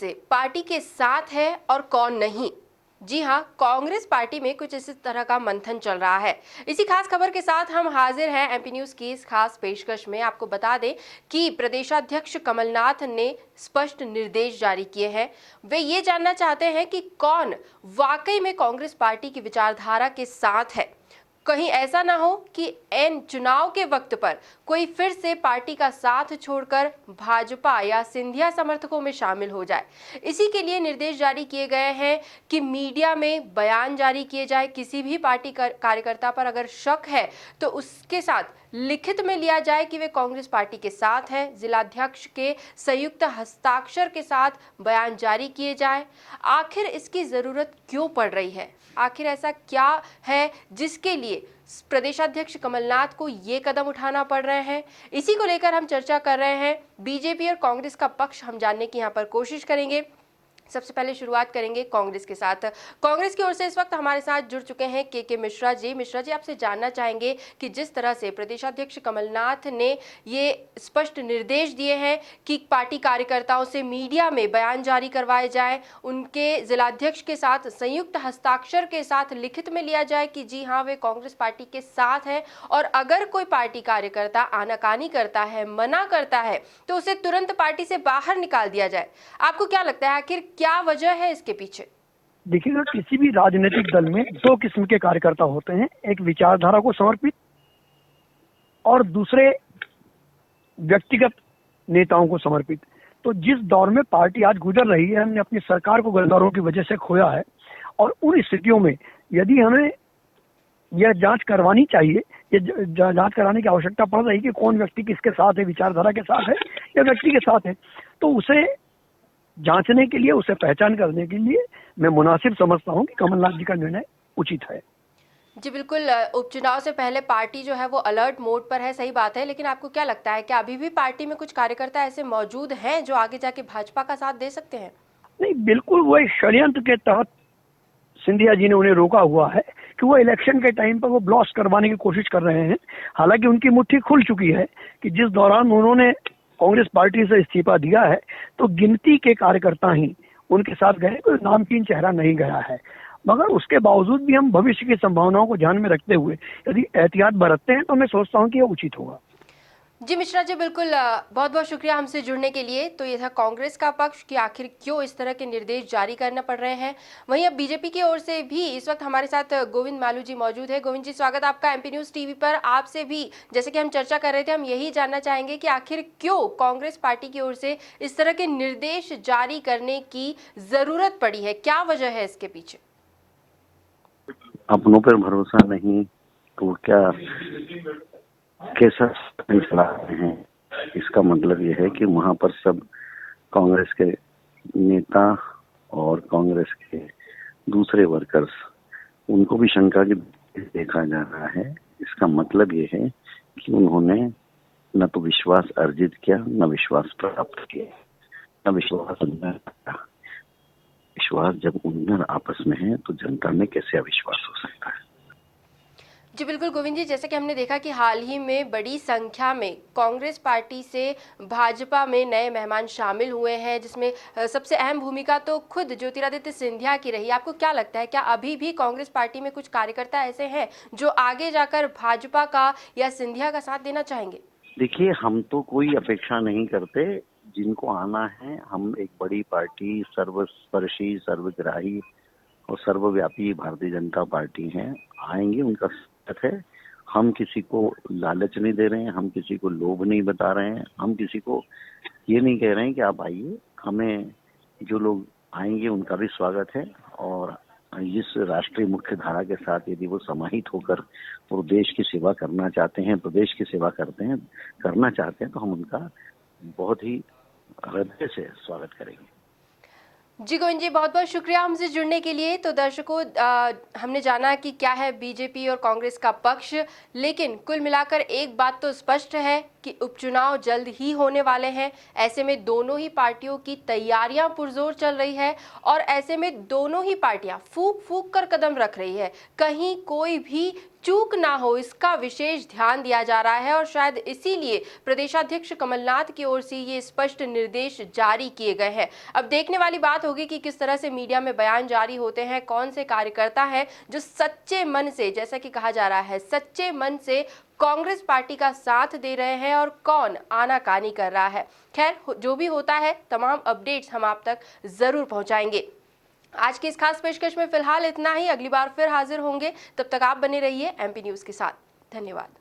से पार्टी के साथ है और कौन नहीं। जी हाँ, कांग्रेस पार्टी में कुछ इसी तरह का मंथन चल रहा है। इसी खास खबर के साथ हम हाजिर हैं एमपी न्यूज की इस खास पेशकश में। आपको बता दें कि प्रदेशाध्यक्ष कमलनाथ ने स्पष्ट निर्देश जारी किए हैं। वे ये जानना चाहते हैं कि कौन वाकई में कांग्रेस पार्टी की विचारधारा के साथ है। कहीं ऐसा ना हो कि एन चुनाव के वक्त पर कोई फिर से पार्टी का साथ छोड़कर भाजपा या सिंधिया समर्थकों में शामिल हो जाए। इसी के लिए निर्देश जारी किए गए हैं कि मीडिया में बयान जारी किए जाए। किसी भी पार्टी कार्यकर्ता पर अगर शक है तो उसके साथ लिखित में लिया जाए कि वे कांग्रेस पार्टी के साथ है। जिलाध्यक्ष के संयुक्त हस्ताक्षर के साथ बयान जारी किए जाए। आखिर इसकी जरूरत क्यों पड़ रही है? आखिर ऐसा क्या है जिसके लिए प्रदेशाध्यक्ष कमलनाथ को ये कदम उठाना पड़ रहे हैं? इसी को लेकर हम चर्चा कर रहे हैं। बीजेपी और कांग्रेस का पक्ष हम जानने की यहाँ पर कोशिश करेंगे। सबसे पहले शुरुआत करेंगे कांग्रेस के साथ। कांग्रेस की ओर से इस वक्त हमारे साथ जुड़ चुके हैं के मिश्रा जी। मिश्रा जी, आपसे जानना चाहेंगे कि जिस तरह से प्रदेशाध्यक्ष कमलनाथ ने ये स्पष्ट निर्देश दिए हैं कि पार्टी कार्यकर्ताओं से मीडिया में बयान जारी करवाए जाए, उनके जिलाध्यक्ष के साथ संयुक्त हस्ताक्षर के साथ लिखित में लिया जाए कि जी हाँ, वे कांग्रेस पार्टी के साथ है, और अगर कोई पार्टी कार्यकर्ता आनाकानी करता है, मना करता है, तो उसे तुरंत पार्टी से बाहर निकाल दिया जाए। आपको क्या लगता है आखिर क्या वजह है इसके पीछे? देखिएगा, किसी भी राजनीतिक दल में दो किस्म के कार्यकर्ता होते हैं, एक विचारधारा को समर्पित और दूसरे व्यक्तिगत नेताओं को समर्पित। तो जिस दौर में पार्टी आज गुजर रही है, हमने अपनी सरकार को गद्दारों की वजह से खोया है, और उन स्थितियों में यदि हमें यह जांच करवानी चाहिए, ये जांच कराने की आवश्यकता पड़ रही कि कौन व्यक्ति किसके साथ है, विचारधारा के साथ है या व्यक्ति के साथ है, तो उसे जांचने के लिए, उसे पहचान करने के लिए मैं मुनासिब समझता हूं कि कमलनाथ जी का निर्णय उचित है। जी बिल्कुल। उपचुनाव से पहले पार्टी जो है वो अलर्ट मोड पर है, सही बात है, लेकिन आपको क्या लगता है कि अभी भी पार्टी में कुछ कार्यकर्ता ऐसे मौजूद हैं जो आगे जाके भाजपा का साथ दे सकते हैं? नहीं, बिल्कुल वो एक षड्यंत्र के तहत सिंधिया जी ने उन्हें रोका हुआ है कि वो इलेक्शन के टाइम पर वो ब्लास्ट करवाने की कोशिश कर रहे हैं। हालांकि उनकी मुट्ठी खुल चुकी है कि जिस दौरान उन्होंने कांग्रेस पार्टी से इस्तीफा दिया है तो गिनती के कार्यकर्ता ही उनके साथ गए, कोई नामचीन चेहरा नहीं गया है। मगर उसके बावजूद भी हम भविष्य की संभावनाओं को ध्यान में रखते हुए यदि एहतियात बरतते हैं तो मैं सोचता हूं कि यह उचित होगा। जी मिश्रा जी, बिल्कुल, बहुत बहुत शुक्रिया हमसे जुड़ने के लिए। तो ये था कांग्रेस का पक्ष कि आखिर क्यों इस तरह के निर्देश जारी करना पड़ रहे हैं। वहीं अब बीजेपी की ओर से भी इस वक्त हमारे साथ गोविंद मालू जी मौजूद है। गोविंद जी, स्वागत आपका एमपी न्यूज टीवी पर। आपसे भी जैसे कि हम चर्चा कर रहे थे, हम यही जानना चाहेंगे कि आखिर क्यों कांग्रेस पार्टी की ओर से इस तरह के निर्देश जारी करने की जरूरत पड़ी है, क्या वजह है इसके पीछे? अपनों पर भरोसा नहीं तो क्या कैसा चला रहे हैं। इसका मतलब यह है कि वहां पर सब कांग्रेस के नेता और कांग्रेस के दूसरे वर्कर्स, उनको भी शंका की देखा जा रहा है। इसका मतलब यह है कि उन्होंने न तो विश्वास अर्जित किया, न विश्वास प्राप्त किया, न विश्वास जब उनमें आपस में है तो जनता में कैसे अविश्वास हो सकता है। जी बिल्कुल गोविंद जी, जैसे कि हमने देखा कि हाल ही में बड़ी संख्या में कांग्रेस पार्टी से भाजपा में नए मेहमान शामिल हुए हैं, जिसमें सबसे अहम भूमिका तो खुद ज्योतिरादित्य सिंधिया की रही। आपको क्या लगता है, क्या अभी भी कांग्रेस पार्टी में कुछ कार्यकर्ता ऐसे हैं जो आगे जाकर भाजपा का या सिंधिया का साथ देना चाहेंगे? देखिए, हम तो कोई अपेक्षा नहीं करते। जिनको आना है, हम एक बड़ी पार्टी, सर्वस्पर्शी, सर्वग्राही और सर्वव्यापी भारतीय जनता पार्टी है, आएंगे, उनका स्वागत है। हम किसी को लालच नहीं दे रहे हैं, हम किसी को लोभ नहीं बता रहे हैं, हम किसी को ये नहीं कह रहे हैं कि आप आइए। हमें जो लोग आएंगे उनका भी स्वागत है, और इस राष्ट्रीय मुख्य धारा के साथ यदि वो समाहित होकर वो देश की सेवा करना चाहते हैं, प्रदेश की सेवा करना चाहते हैं, तो हम उनका बहुत ही हृदय से स्वागत करेंगे। जी गोविंद जी, बहुत बहुत शुक्रिया हमसे जुड़ने के लिए। तो दर्शकों, हमने जाना कि क्या है बीजेपी और कांग्रेस का पक्ष, लेकिन कुल मिलाकर एक बात तो स्पष्ट है कि उपचुनाव जल्द ही होने वाले हैं। ऐसे में दोनों ही पार्टियों की तैयारियां पुरजोर चल रही है और ऐसे में दोनों ही पार्टियां फूंक फूंक कर कदम रख रही है। कहीं कोई भी चूक ना हो, इसका विशेष ध्यान दिया जा रहा है और शायद इसीलिए प्रदेशाध्यक्ष कमलनाथ की ओर से ये स्पष्ट निर्देश जारी किए गए हैं। अब देखने वाली बात होगी कि किस तरह से मीडिया में बयान जारी होते हैं, कौन से कार्यकर्ता हैं जो सच्चे मन से, जैसा कि कहा जा रहा है, सच्चे मन से कांग्रेस पार्टी का साथ दे रहे हैं और कौन आनाकानी कर रहा है। खैर, जो भी होता है, तमाम अपडेट्स हम आप तक जरूर पहुंचाएंगे। आज की इस खास पेशकश में फिलहाल इतना ही। अगली बार फिर हाजिर होंगे, तब तक आप बने रहिए एमपी न्यूज के साथ। धन्यवाद।